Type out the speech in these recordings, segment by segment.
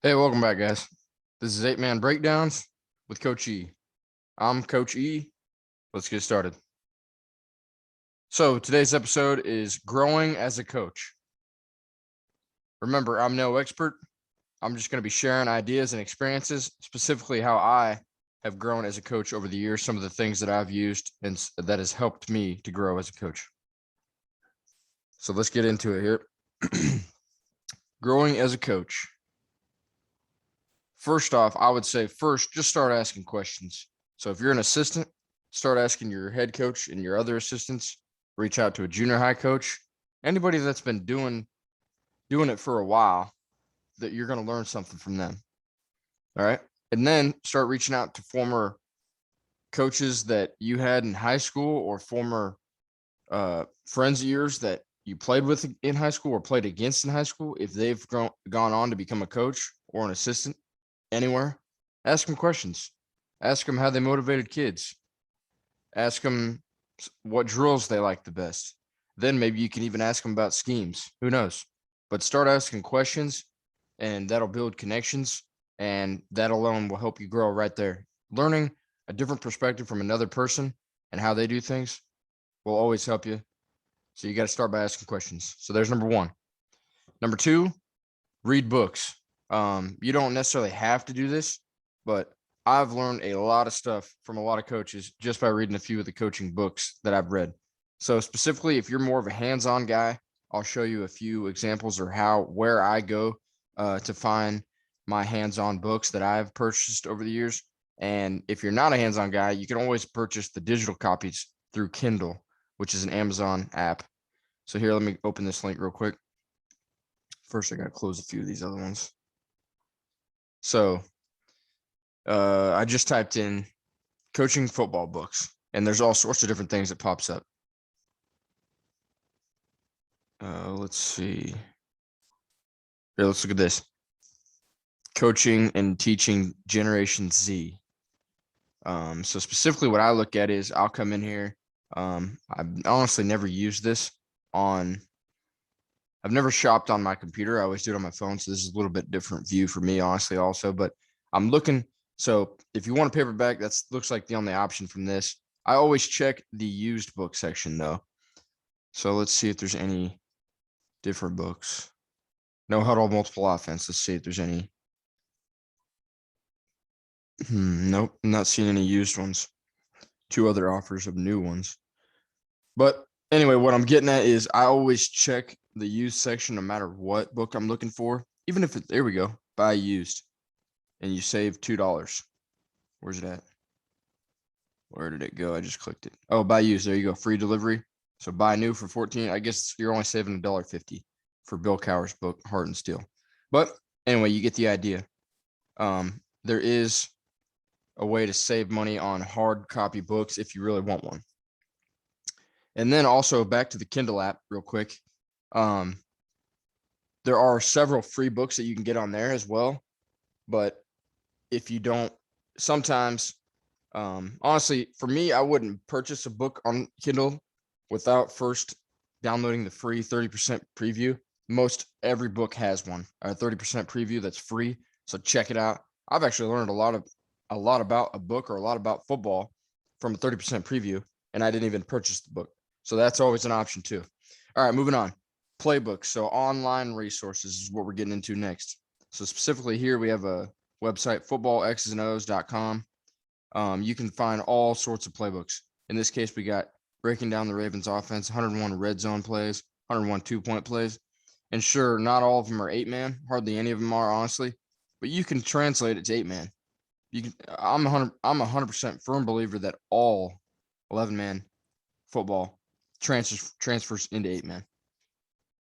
Hey, welcome back, guys. This is 8-Man Breakdowns with Coach E. I'm Coach E. Let's get started. So, today's episode is growing as a coach. Remember, I'm no expert. I'm just going to be sharing ideas and experiences, specifically how I have grown as a coach over the years, some of the things that I've used and that has helped me to grow as a coach. So, let's get into it here. Growing as a coach. First off, I would say just start asking questions. So if you're an assistant, start asking your head coach and your other assistants. Reach out to a junior high coach, anybody that's been doing it for a while, that you're going to learn something from them. All right. And then start reaching out to former coaches that you had in high school or former friends of yours that you played with in high school or played against in high school. If they've gone on to become a coach or an assistant anywhere, ask them questions. Ask them how they motivated kids. Ask them what drills they like the best. Then maybe you can even ask them about schemes. Who knows? But start asking questions, and that'll build connections, and that alone will help you grow right there. Learning a different perspective from another person and how they do things will always help you. So you got to start by asking questions. So there's number one. Number two, read books. You don't necessarily have to do this, but I've learned a lot of stuff from a lot of coaches just by reading a few of the coaching books that I've read. So specifically, if you're more of a hands-on guy, I'll show you a few examples or where I go to find my hands-on books that I've purchased over the years. And if you're not a hands-on guy, you can always purchase the digital copies through Kindle, which is an Amazon app. So here, let me open this link real quick. First, I got to close a few of these other ones. So I just typed in coaching football books, and there's all sorts of different things that pops up. Let's see. Here, let's look at this. Coaching and teaching Generation Z. So specifically what I look at is I'll come in here. I've honestly never used this I've never shopped on my computer. I always do it on my phone. So this is a little bit different view for me, honestly, also. But I'm looking. So if you want a paperback, that looks like the only option from this. I always check the used book section, though. So let's see if there's any different books. No Hudl multiple offense. Let's see if there's any. Nope, I'm not seeing any used ones. Two other offers of new ones. But anyway, what I'm getting at is I always check the used section no matter what book I'm looking for. Even if there we go, buy used. And you save $2. Where's it at? Where did it go? I just clicked it. Oh, buy used. There you go. Free delivery. So buy new for 14. I guess you're only saving $1.50 for Bill Cowher's book, Heart and Steel. But anyway, you get the idea. There is a way to save money on hard copy books if you really want one. And then also back to the Kindle app real quick. There are several free books that you can get on there as well. But if you don't, sometimes, honestly, for me, I wouldn't purchase a book on Kindle without first downloading the free 30% preview. Most every book has one, a 30% preview that's free. So check it out. I've actually learned a lot about a book or a lot about football from a 30% preview, and I didn't even purchase the book. So that's always an option too. All right, moving on. Playbooks. So online resources is what we're getting into next. So specifically here, we have a website, footballxsandOs.com. You can find all sorts of playbooks. In this case, we got breaking down the Ravens offense, 101 red zone plays, 101 2-point plays. And sure, not all of them are 8-man. Hardly any of them are, honestly. But you can translate it to 8-man. I'm 100% firm believer that all 11-man football transfers into 8-man.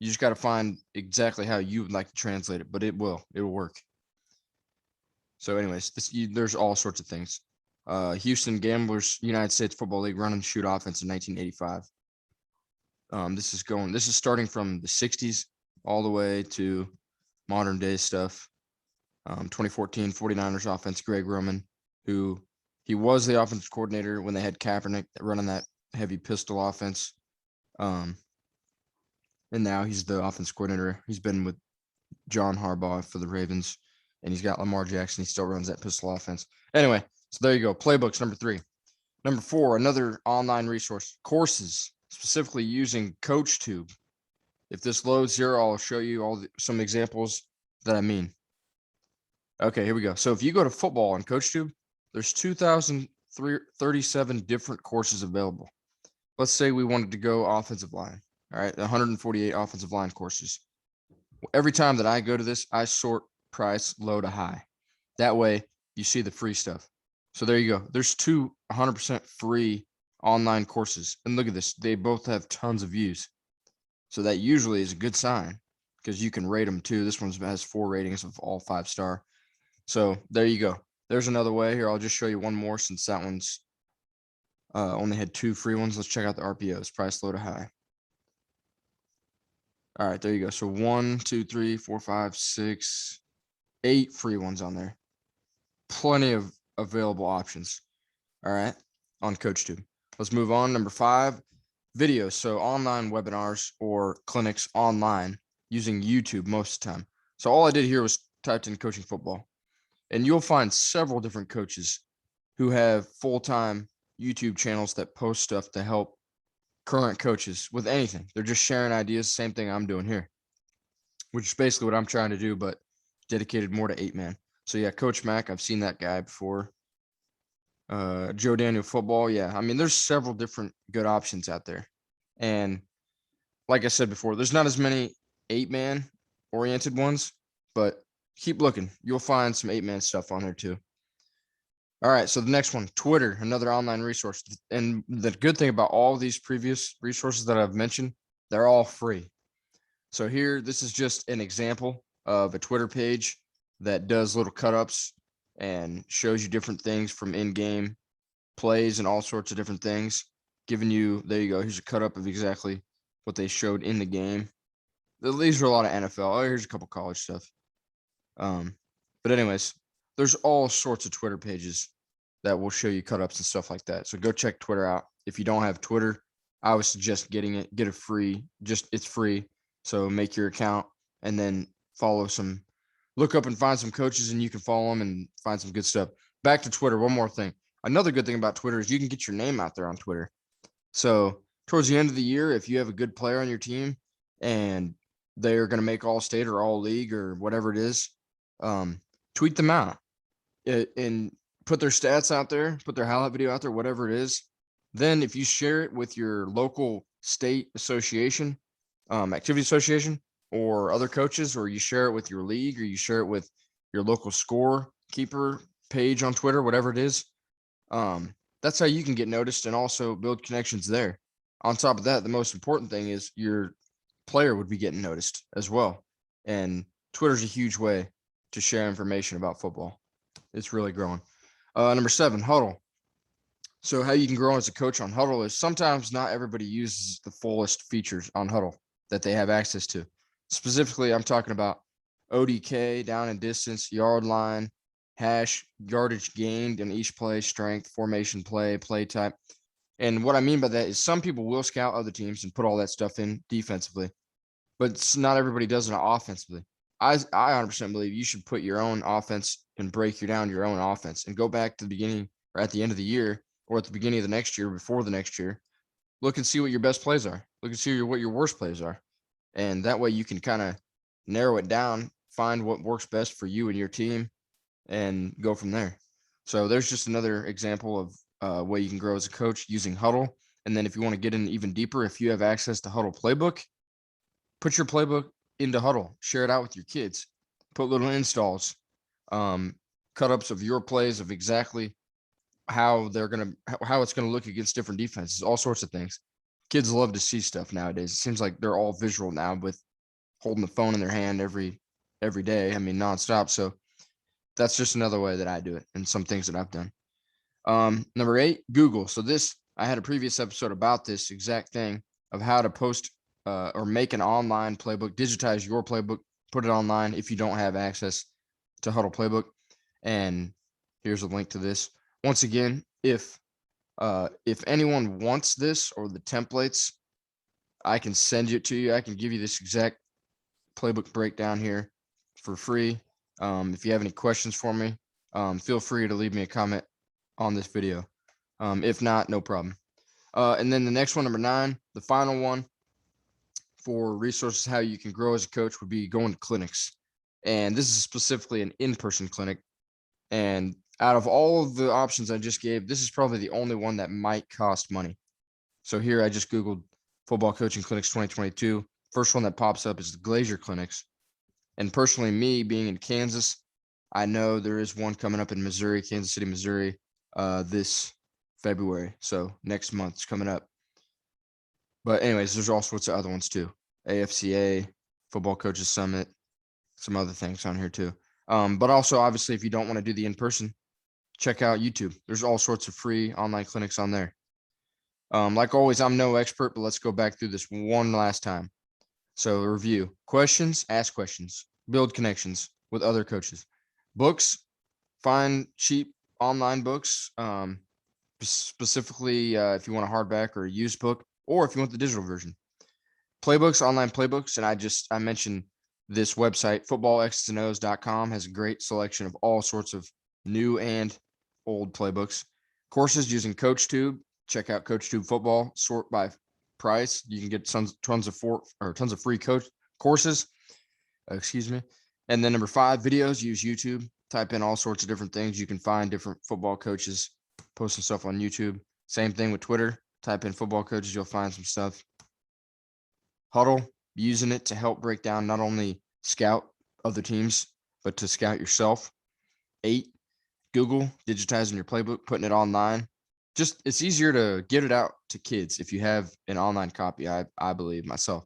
You just got to find exactly how you would like to translate it, but it will work. So anyways, there's all sorts of things. Houston Gamblers United States Football League run and shoot offense in 1985. This is starting from the 60s all the way to modern day stuff. 2014 49ers offense, Greg Roman, who he was the offensive coordinator when they had Kaepernick running that heavy pistol offense. And now he's the offensive coordinator. He's been with John Harbaugh for the Ravens. and he's got Lamar Jackson. He still runs that pistol offense. Anyway, so there you go. Playbooks, number 3. Number 4, another online resource, courses, specifically using CoachTube. If this loads here, I'll show you some examples that I mean. Okay, here we go. So if you go to football on CoachTube, there's 2,037 different courses available. Let's say we wanted to go offensive line. All right, 148 offensive line courses. Every time that I go to this, I sort price low to high. That way you see the free stuff. So there you go. There's 2 100% free online courses. And look at this. They both have tons of views. So that usually is a good sign because you can rate them too. This one has 4 ratings of all 5-star. So there you go. There's another way here. I'll just show you one more since that one's only had 2 free ones. Let's check out the RPOs, price low to high. All right, there you go. So 1, 2, 3, 4, 5, 6, 8 free ones on there. Plenty of available options. All right, on CoachTube. Let's move on. Number 5, videos. So online webinars or clinics online using YouTube most of the time. So all I did here was typed in coaching football, and you'll find several different coaches who have full-time YouTube channels that post stuff to help current coaches with anything. They're just sharing ideas. Same thing I'm doing here, which is basically what I'm trying to do, but dedicated more to 8-man. So yeah, Coach Mac, I've seen that guy before. Joe Daniel Football. Yeah, I mean, there's several different good options out there. And like I said before, there's not as many 8-man oriented ones, but keep looking. You'll find some 8-man stuff on there too. All right, so the next one, Twitter, another online resource. And the good thing about all these previous resources that I've mentioned, they're all free. So here, this is just an example of a Twitter page that does little cut-ups and shows you different things from in-game plays and all sorts of different things, giving you, there you go, here's a cut-up of exactly what they showed in the game. These are a lot of NFL. Oh, here's a couple college stuff. But anyways, there's all sorts of Twitter pages that will show you cut-ups and stuff like that. So go check Twitter out. If you don't have Twitter, I would suggest getting it. Get it free. It's free. So make your account and then look up and find some coaches, and you can follow them and find some good stuff. Back to Twitter. One more thing. Another good thing about Twitter is you can get your name out there on Twitter. So towards the end of the year, if you have a good player on your team and they're going to make all state or all league or whatever it is, tweet them out and put their stats out there, put their highlight video out there, whatever it is. Then if you share it with your local state association, activity association, or other coaches, or you share it with your league, or you share it with your local scorekeeper page on Twitter, whatever it is, that's how you can get noticed and also build connections there. On top of that, the most important thing is your player would be getting noticed as well. And Twitter's a huge way to share information about football. It's really growing. Number 7, Hudl. So how you can grow as a coach on Hudl is sometimes not everybody uses the fullest features on Hudl that they have access to. Specifically, I'm talking about ODK, down and distance, yard line, hash, yardage gained in each play, strength, formation play, play type. And what I mean by that is some people will scout other teams and put all that stuff in defensively, but not everybody does it offensively. I 100% believe you should put your own offense and break down your own offense and go back to the beginning or at the end of the year or at the beginning of the next year, before the next year. Look and see what your best plays are. Look and see what your worst plays are. And that way you can kind of narrow it down, find what works best for you and your team, and go from there. So there's just another example of a way you can grow as a coach using Hudl. And then if you want to get in even deeper, if you have access to Hudl Playbook, put your playbook into Hudl, share it out with your kids, put little installs, cut-ups of your plays of exactly how it's gonna look against different defenses, all sorts of things. Kids love to see stuff nowadays. It seems like they're all visual now with holding the phone in their hand every day. I mean, nonstop. So that's just another way that I do it and some things that I've done. Number 8, Google. So I had a previous episode about this exact thing of how to post or make an online playbook, digitize your playbook, put it online if you don't have access to Hudl Playbook. And here's a link to this. Once again, if anyone wants this or the templates, I can send it to you. I can give you this exact playbook breakdown here for free. If you have any questions for me, feel free to leave me a comment on this video. If not, no problem. And then the next one, number 9, the final one for resources how you can grow as a coach would be going to clinics. And this is specifically an in-person clinic. And out of all of the options I just gave, this is probably the only one that might cost money. So here I just Googled football coaching clinics 2022. First one that pops up is the Glazier clinics. And personally, me being in Kansas, I know there is one coming up in Missouri, Kansas City, Missouri, this February. So next month's coming up. But anyways, there's all sorts of other ones too. AFCA, Football Coaches Summit, some other things on here too. But also, obviously, if you don't want to do the in-person, check out YouTube. There's all sorts of free online clinics on there. Like always, I'm no expert, but let's go back through this one last time. So review: questions, ask questions, build connections with other coaches. Books, find cheap online books, specifically if you want a hardback or a used book, or if you want the digital version. Playbooks, online playbooks, and I mentioned this website, footballxsandOs.com, has a great selection of all sorts of new and old playbooks. Courses using CoachTube. Check out CoachTube Football. Sort by price. You can get tons of free coach courses. Excuse me. And then number 5, videos. Use YouTube. Type in all sorts of different things. You can find different football coaches posting stuff on YouTube. Same thing with Twitter. Type in football coaches. You'll find some stuff. Hudl, using it to help break down, not only scout other teams, but to scout yourself. 8, Google, digitizing your playbook, putting it online. Just, it's easier to get it out to kids if you have an online copy, I believe myself.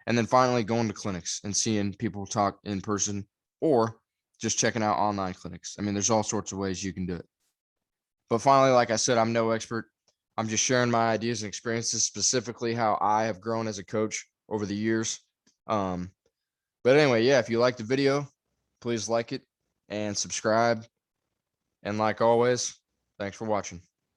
And then finally, going to clinics and seeing people talk in person, or just checking out online clinics. I mean, there's all sorts of ways you can do it. But finally, like I said, I'm no expert. I'm just sharing my ideas and experiences, specifically how I have grown as a coach over the years. But anyway, yeah, if you like the video, please like it and subscribe. And like always, thanks for watching.